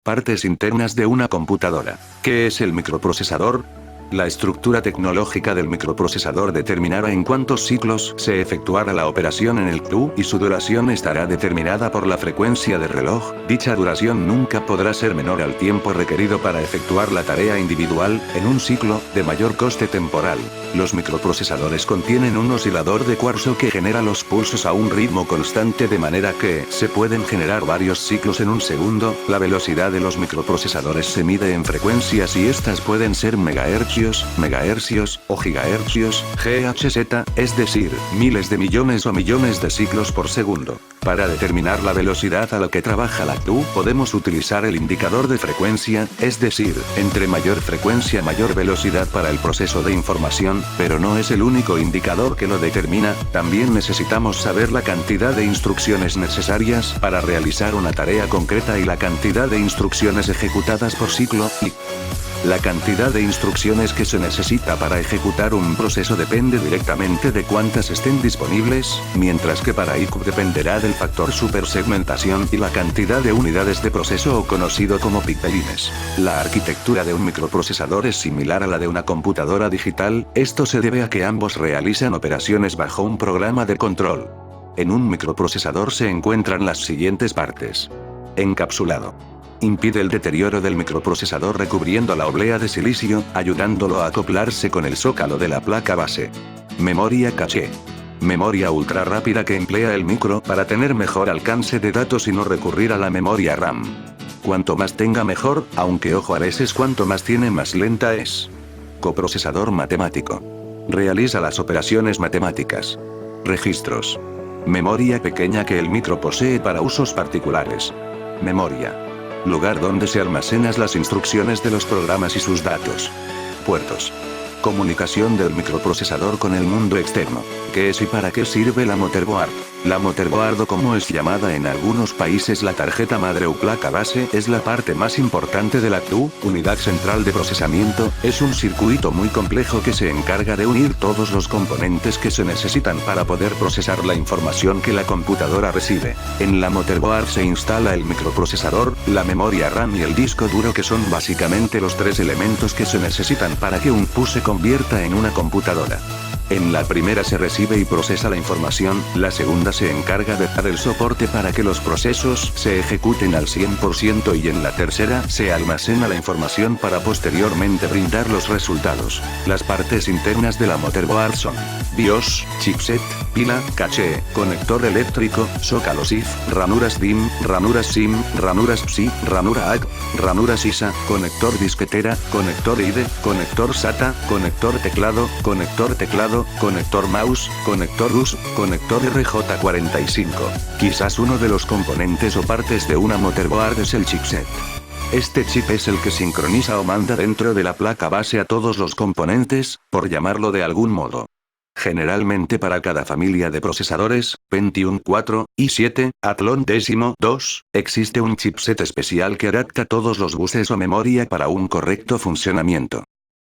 Partes internas de una computadora. ¿Qué es el microprocesador? La estructura tecnológica del microprocesador determinará en cuántos ciclos se efectuará la operación en el CLU y su duración estará determinada por la frecuencia de reloj. Dicha duración nunca podrá ser menor al tiempo requerido para efectuar la tarea individual, en un ciclo, de mayor coste temporal. Los microprocesadores contienen un oscilador de cuarzo que genera los pulsos a un ritmo constante de manera que se pueden generar varios ciclos en un segundo. La velocidad de los microprocesadores se mide en frecuencias y estas pueden ser megahercios o gigahercios, GHz, es decir, miles de millones o millones de ciclos por segundo. Para determinar la velocidad a la que trabaja la CLU, podemos utilizar el indicador de frecuencia, es decir, entre mayor frecuencia mayor velocidad para el proceso de información, pero no es el único indicador que lo determina. También necesitamos saber la cantidad de instrucciones necesarias para realizar una tarea concreta y la cantidad de instrucciones ejecutadas por ciclo, y la cantidad de instrucciones que se necesita para ejecutar un proceso depende directamente de cuántas estén disponibles, mientras que para IQ dependerá del factor supersegmentación y la cantidad de unidades de proceso o conocido como pipelines. La arquitectura de un microprocesador es similar a la de una computadora digital, esto se debe a que ambos realizan operaciones bajo un programa de control. En un microprocesador se encuentran las siguientes partes. Encapsulado. Impide el deterioro del microprocesador recubriendo la oblea de silicio, ayudándolo a acoplarse con el zócalo de la placa base. Memoria caché. Memoria ultra rápida que emplea el micro para tener mejor alcance de datos y no recurrir a la memoria RAM. Cuanto más tenga mejor, aunque ojo a veces cuanto más tiene más lenta es. Coprocesador matemático. Realiza las operaciones matemáticas. Registros. Memoria pequeña que el micro posee para usos particulares. Memoria. Lugar donde se almacenan las instrucciones de los programas y sus datos. Puertos. Comunicación del microprocesador con el mundo externo. ¿Qué es y para qué sirve la motherboard? La motherboard, o como es llamada en algunos países la tarjeta madre o placa base, es la parte más importante de la CLU, unidad central de procesamiento. Es un circuito muy complejo que se encarga de unir todos los componentes que se necesitan para poder procesar la información que la computadora recibe. En la motherboard se instala el microprocesador, la memoria RAM y el disco duro, que son básicamente los tres elementos que se necesitan para que un PU se convierta en una computadora. En la primera se recibe y procesa la información, la segunda se encarga de dar el soporte para que los procesos se ejecuten al 100% y en la tercera se almacena la información para posteriormente brindar los resultados. Las partes internas de la motherboard son BIOS, chipset, pila, caché, conector eléctrico, zócalo SIF, ranuras DIMM, ranuras SIM, ranuras PSI, ranura AC, ranura SISA, conector disquetera, conector IDE, conector SATA, conector teclado, conector mouse, conector US, conector RJ45. Quizás uno de los componentes o partes de una motherboard es el chipset. Este chip es el que sincroniza o manda dentro de la placa base a todos los componentes, por llamarlo de algún modo. Generalmente para cada familia de procesadores, Pentium 4, i7, Athlon X2, existe un chipset especial que adapta todos los buses o memoria para un correcto funcionamiento.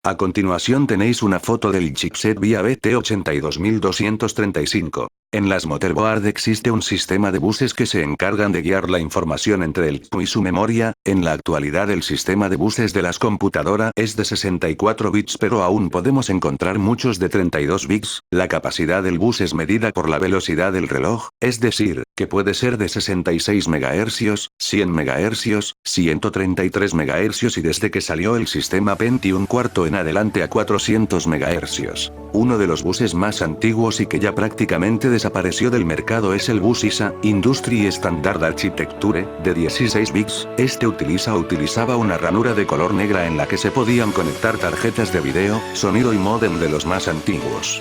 A continuación tenéis una foto del chipset VIA BT82235. En las motherboard existe un sistema de buses que se encargan de guiar la información entre el PU y su memoria. En la actualidad el sistema de buses de las computadoras es de 64 bits, pero aún podemos encontrar muchos de 32 bits. La capacidad del bus es medida por la velocidad del reloj, es decir, que puede ser de 66 MHz, 100 MHz, 133 MHz y desde que salió el sistema Pentium IV en adelante a 400 MHz. Uno de los buses más antiguos y que ya prácticamente desapareció del mercado es el bus ISA, Industry Standard Architecture, de 16 bits. Este utilizaba una ranura de color negra en la que se podían conectar tarjetas de video, sonido y módem de los más antiguos.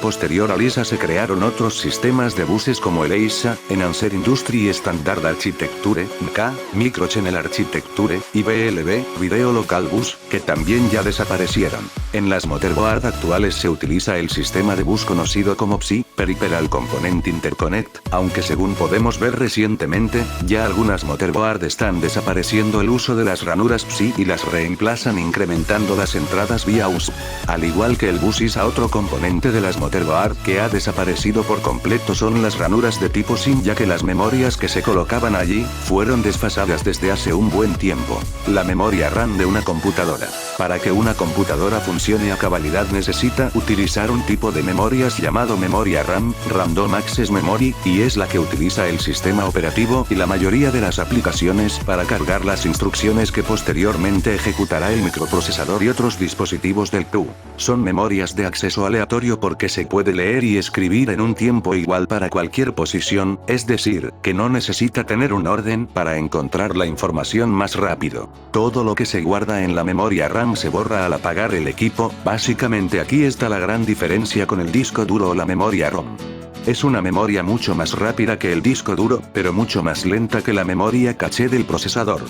Posterior al ISA se crearon otros sistemas de buses como el EISA, Enhanced Industry Standard Architecture, MK, Microchannel Architecture, y VLB, Video Local Bus, que también ya desaparecieron. En las motherboard actuales se utiliza el sistema de bus conocido como PSI, Peripheral Component Interconnect, aunque según podemos ver recientemente, ya algunas motherboard están desapareciendo el uso de las ranuras PSI y las reemplazan incrementando las entradas vía USB. Al igual que el bus ISA, otro componente de las motherboard motherboard que ha desaparecido por completo son las ranuras de tipo SIM, ya que las memorias que se colocaban allí fueron desfasadas desde hace un buen tiempo. La memoria RAM de una computadora. Para que una computadora funcione a cabalidad necesita utilizar un tipo de memorias llamado memoria RAM, Random Access Memory, y es la que utiliza el sistema operativo y la mayoría de las aplicaciones para cargar las instrucciones que posteriormente ejecutará el microprocesador y otros dispositivos del CLU. Son memorias de acceso aleatorio porque se puede leer y escribir en un tiempo igual para cualquier posición, es decir, que no necesita tener un orden para encontrar la información más rápido. Todo lo que se guarda en la memoria RAM se borra al apagar el equipo. Básicamente aquí está la gran diferencia con el disco duro o la memoria ROM. Es una memoria mucho más rápida que el disco duro, pero mucho más lenta que la memoria caché del procesador.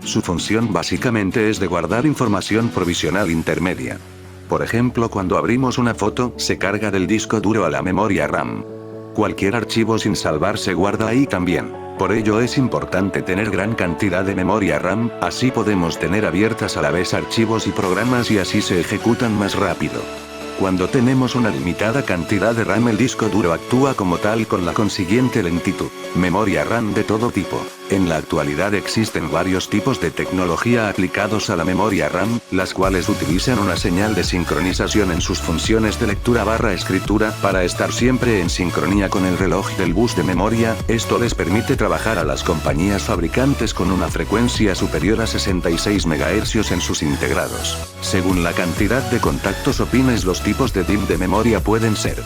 Su función básicamente es de guardar información provisional intermedia. Por ejemplo, cuando abrimos una foto, se carga del disco duro a la memoria RAM. Cualquier archivo sin salvar se guarda ahí también. Por ello es importante tener gran cantidad de memoria RAM, así podemos tener abiertas a la vez archivos y programas y así se ejecutan más rápido. Cuando tenemos una limitada cantidad de RAM, el disco duro actúa como tal con la consiguiente lentitud. Memoria RAM de todo tipo. En la actualidad existen varios tipos de tecnología aplicados a la memoria RAM, las cuales utilizan una señal de sincronización en sus funciones de lectura/escritura para estar siempre en sincronía con el reloj del bus de memoria. Esto les permite trabajar a las compañías fabricantes con una frecuencia superior a 66 MHz en sus integrados. Según la cantidad de contactos o pines, los tipos de DIMM de memoria pueden ser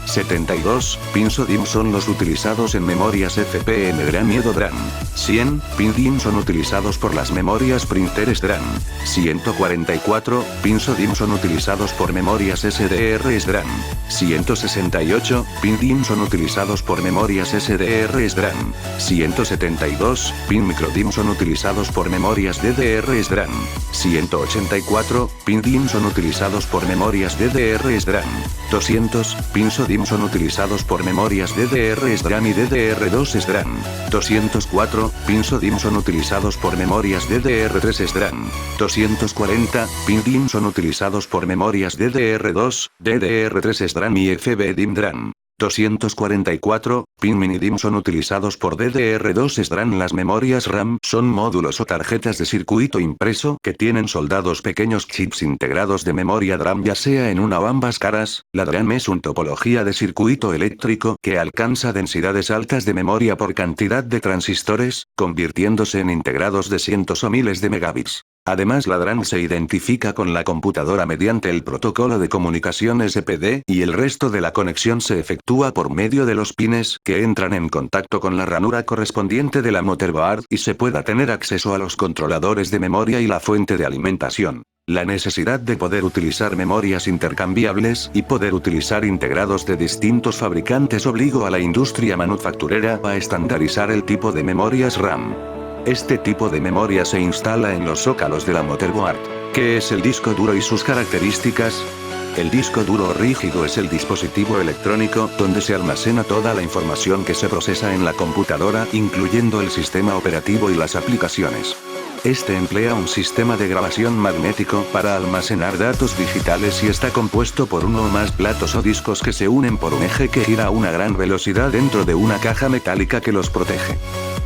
72 pins o DIMM son los utilizados en memorias FPM DRAM y EDO-DRAM. 100 pin DIMM son utilizados por las memorias printer SDRAM. 144 pins o DIMM son utilizados por memorias SDR SDRAM. 168 pin DIMM son utilizados por memorias SDR SDRAM. 172 pin micro DIMM son utilizados por memorias DDR SDRAM. 184 pin DIMM son utilizados por memorias DDR SDRAM. 200 pins o DIMM son utilizados por memorias DDR SDRAM y DDR2 SDRAM. 204 pins o DIMM son utilizados por memorias DDR3 SDRAM. 240 pin DIMM son utilizados por memorias DDR2, DDR3 SDRAM y FB DIMM DRAM. 244 pin mini DIMM son utilizados por DDR2 SDRAM. Las memorias RAM son módulos o tarjetas de circuito impreso que tienen soldados pequeños chips integrados de memoria DRAM, ya sea en una o ambas caras. La DRAM es una topología de circuito eléctrico que alcanza densidades altas de memoria por cantidad de transistores, convirtiéndose en integrados de cientos o miles de megabits. Además, la DRAM se identifica con la computadora mediante el protocolo de comunicación SPD y el resto de la conexión se efectúa por medio de los pines que entran en contacto con la ranura correspondiente de la motherboard y se pueda tener acceso a los controladores de memoria y la fuente de alimentación. La necesidad de poder utilizar memorias intercambiables y poder utilizar integrados de distintos fabricantes obligó a la industria manufacturera a estandarizar el tipo de memorias RAM. Este tipo de memoria se instala en los zócalos de la motherboard. ¿Qué es el disco duro y sus características? El disco duro rígido es el dispositivo electrónico donde se almacena toda la información que se procesa en la computadora, incluyendo el sistema operativo y las aplicaciones. Este emplea un sistema de grabación magnético para almacenar datos digitales y está compuesto por uno o más platos o discos que se unen por un eje que gira a una gran velocidad dentro de una caja metálica que los protege.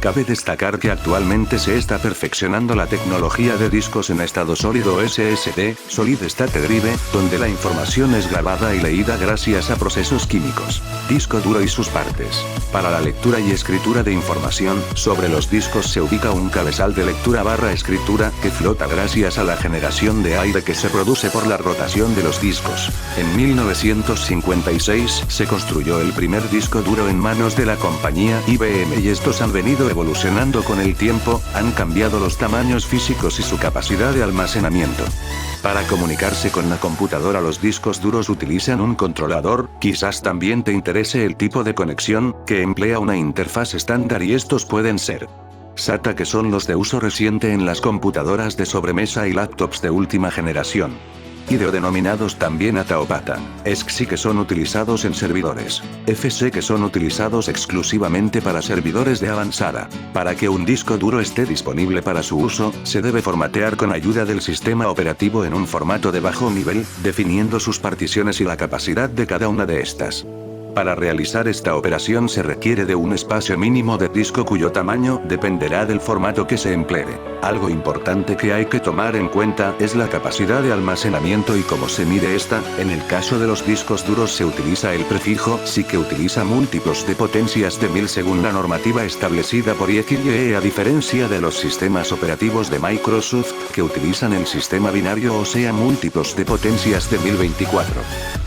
Cabe destacar que actualmente se está perfeccionando la tecnología de discos en estado sólido SSD, Solid State Drive, donde la información es grabada y leída gracias a procesos químicos. Disco duro y sus partes. Para la lectura y escritura de información, sobre los discos se ubica un cabezal de lectura/escritura que flota gracias a la generación de aire que se produce por la rotación de los discos. En 1956 se construyó el primer disco duro en manos de la compañía IBM y estos han venido evolucionando con el tiempo, han cambiado los tamaños físicos y su capacidad de almacenamiento. Para comunicarse con la computadora, los discos duros utilizan un controlador. Quizás también te interese el tipo de conexión, que emplea una interfaz estándar y estos pueden ser SATA, que son los de uso reciente en las computadoras de sobremesa y laptops de última generación. IDO denominados también ATA o PATA, EXC que son utilizados en servidores, FC que son utilizados exclusivamente para servidores de avanzada. Para que un disco duro esté disponible para su uso, se debe formatear con ayuda del sistema operativo en un formato de bajo nivel, definiendo sus particiones y la capacidad de cada una de estas. Para realizar esta operación se requiere de un espacio mínimo de disco cuyo tamaño dependerá del formato que se emplee. Algo importante que hay que tomar en cuenta es la capacidad de almacenamiento y cómo se mide esta. En el caso de los discos duros se utiliza el prefijo SI que utiliza múltiplos de potencias de 1000 según la normativa establecida por IEEE, a diferencia de los sistemas operativos de Microsoft que utilizan el sistema binario, o sea múltiplos de potencias de 1024.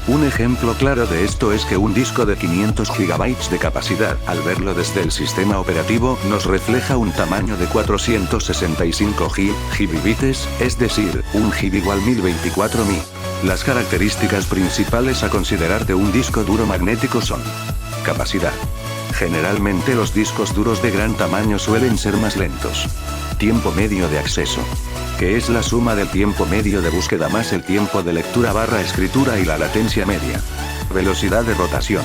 Un ejemplo claro de esto es que un disco de 500 GB de capacidad, al verlo desde el sistema operativo, nos refleja un tamaño de 465 GB, es decir, 1 GB igual 1024 MB. Las características principales a considerar de un disco duro magnético son: capacidad. Generalmente los discos duros de gran tamaño suelen ser más lentos. Tiempo medio de acceso, que es la suma del tiempo medio de búsqueda más el tiempo de lectura/escritura y la latencia media. Velocidad de rotación.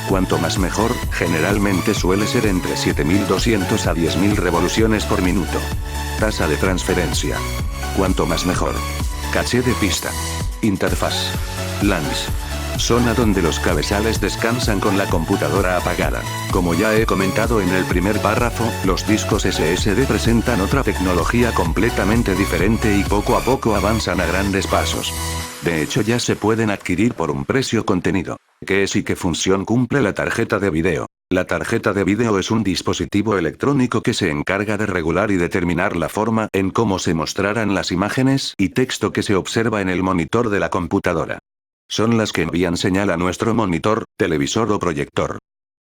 Cuanto más mejor, generalmente suele ser entre 7200 a 10.000 revoluciones por minuto. Tasa de transferencia. Cuanto más mejor. Caché de pista. Interfaz. LANs. Zona donde los cabezales descansan con la computadora apagada. Como ya he comentado en el primer párrafo, los discos SSD presentan otra tecnología completamente diferente y poco a poco avanzan a grandes pasos. De hecho ya se pueden adquirir por un precio contenido. ¿Qué es y qué función cumple la tarjeta de video? La tarjeta de video es un dispositivo electrónico que se encarga de regular y determinar la forma en cómo se mostrarán las imágenes y texto que se observa en el monitor de la computadora. Son las que envían señal a nuestro monitor, televisor o proyector.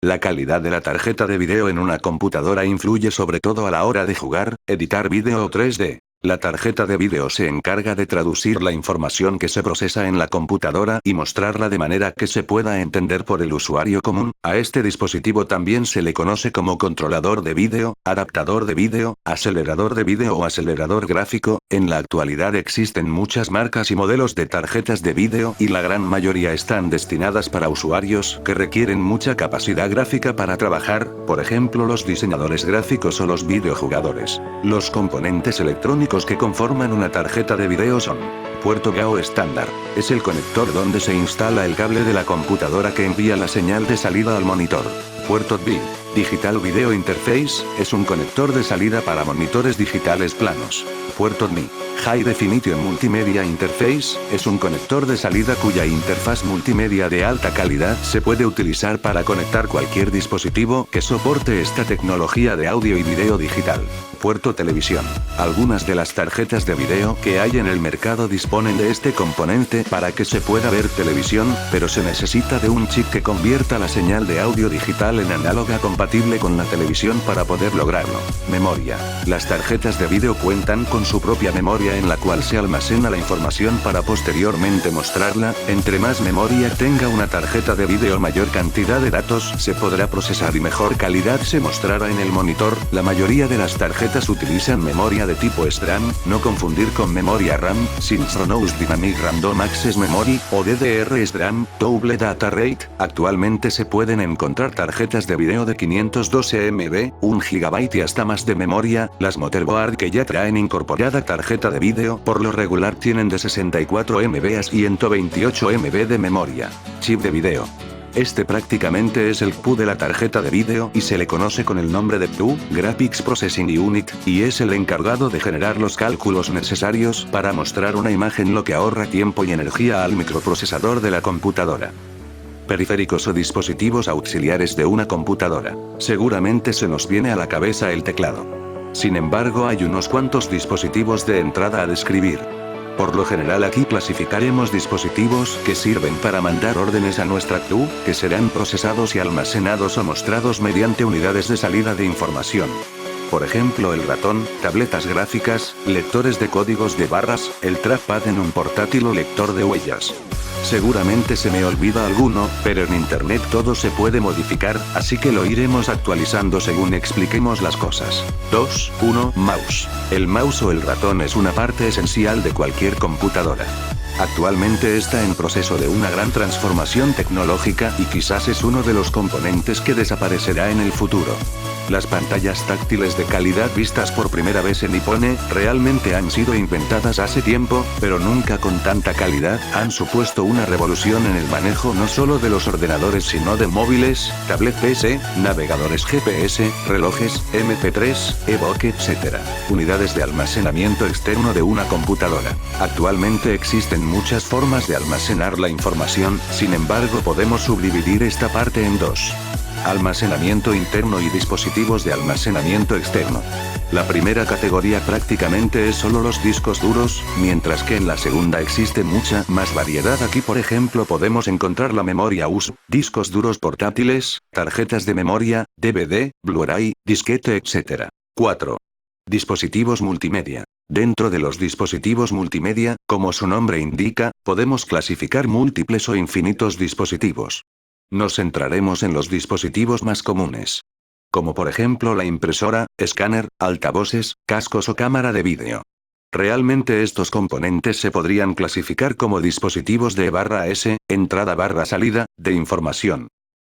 La calidad de la tarjeta de video en una computadora influye sobre todo a la hora de jugar, editar vídeo o 3D. La tarjeta de vídeo se encarga de traducir la información que se procesa en la computadora y mostrarla de manera que se pueda entender por el usuario común. A este dispositivo también se le conoce como controlador de vídeo, adaptador de vídeo, acelerador de vídeo o acelerador gráfico. En la actualidad existen muchas marcas y modelos de tarjetas de vídeo y la gran mayoría están destinadas para usuarios que requieren mucha capacidad gráfica para trabajar, por ejemplo los diseñadores gráficos o los videojugadores. Los componentes electrónicos que conforman una tarjeta de video son: puerto GAO estándar. Es el conector donde se instala el cable de la computadora que envía la señal de salida al monitor. Puerto DVI. Digital Video Interface, es un conector de salida para monitores digitales planos. Puerto DMI. High Definition Multimedia Interface, es un conector de salida cuya interfaz multimedia de alta calidad se puede utilizar para conectar cualquier dispositivo que soporte esta tecnología de audio y video digital. Puerto televisión. Algunas de las tarjetas de video que hay en el mercado disponen de este componente para que se pueda ver televisión, pero se necesita de un chip que convierta la señal de audio digital en análoga compatible con la televisión para poder lograrlo. Memoria. Las tarjetas de video cuentan con su propia memoria en la cual se almacena la información para posteriormente mostrarla. Entre más memoria tenga una tarjeta de video, mayor cantidad de datos se podrá procesar y mejor calidad se mostrará en el monitor. La mayoría de las tarjetas utilizan memoria de tipo SRAM, no confundir con memoria RAM, Synchronous Dynamic Random Access Memory, o DDR-SRAM, Double Data Rate. Actualmente se pueden encontrar tarjetas de video de 512 MB, 1 GB y hasta más de memoria. Las motherboard que ya traen incorporada tarjeta de vídeo por lo regular tienen de 64 MB a 128 MB de memoria. Chip de vídeo. Este prácticamente es el CPU de la tarjeta de vídeo y se le conoce con el nombre de CPU, Graphics Processing Unit, y es el encargado de generar los cálculos necesarios para mostrar una imagen, lo que ahorra tiempo y energía al microprocesador de la computadora. Periféricos o dispositivos auxiliares de una computadora. Seguramente se nos viene a la cabeza el teclado. Sin embargo, hay unos cuantos dispositivos de entrada a describir. Por lo general aquí clasificaremos dispositivos que sirven para mandar órdenes a nuestra CPU, que serán procesados y almacenados o mostrados mediante unidades de salida de información. Por ejemplo el ratón, tabletas gráficas, lectores de códigos de barras, el trackpad en un portátil o lector de huellas. Seguramente se me olvida alguno, pero en internet todo se puede modificar, así que lo iremos actualizando según expliquemos las cosas. 2.1. Mouse. El mouse o el ratón es una parte esencial de cualquier computadora. Actualmente está en proceso de una gran transformación tecnológica y quizás es uno de los componentes que desaparecerá en el futuro. Las pantallas táctiles de calidad vistas por primera vez en Ippon realmente han sido inventadas hace tiempo, pero nunca con tanta calidad. Han supuesto una revolución en el manejo no solo de los ordenadores sino de móviles, tablet PC, navegadores GPS, relojes, MP3, e-book, etc. Unidades de almacenamiento externo de una computadora. Actualmente existen muchas formas de almacenar la información, sin embargo podemos subdividir esta parte en dos: almacenamiento interno y dispositivos de almacenamiento externo. La primera categoría prácticamente es solo los discos duros, mientras que en la segunda existe mucha más variedad. Aquí por ejemplo podemos encontrar la memoria USB, discos duros portátiles, tarjetas de memoria, DVD, Blu-ray, disquete, etc. 4. Dispositivos multimedia. Dentro de los dispositivos multimedia, como su nombre indica, podemos clasificar múltiples o infinitos dispositivos. Nos centraremos en los dispositivos más comunes, como por ejemplo la impresora, escáner, altavoces, cascos o cámara de vídeo. Realmente estos componentes se podrían clasificar como dispositivos de E/S, entrada/salida, de información.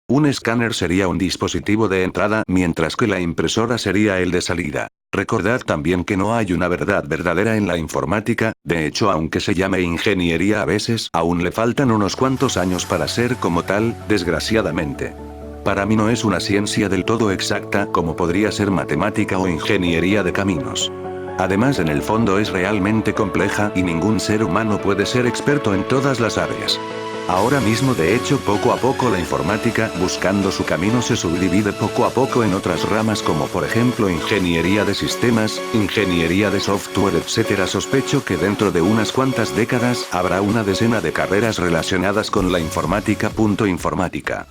Un escáner sería un dispositivo de entrada, mientras que la impresora sería el de salida. Recordad también que no hay una verdad verdadera en la informática, de hecho aunque se llame ingeniería a veces, aún le faltan unos cuantos años para ser como tal, desgraciadamente. Para mí no es una ciencia del todo exacta como podría ser matemática o ingeniería de caminos. Además en el fondo es realmente compleja y ningún ser humano puede ser experto en todas las áreas. Ahora mismo de hecho poco a poco la informática, buscando su camino, se subdivide poco a poco en otras ramas como por ejemplo ingeniería de sistemas, ingeniería de software, etc. Sospecho que dentro de unas cuantas décadas habrá una decena de carreras relacionadas con la informática. Informática.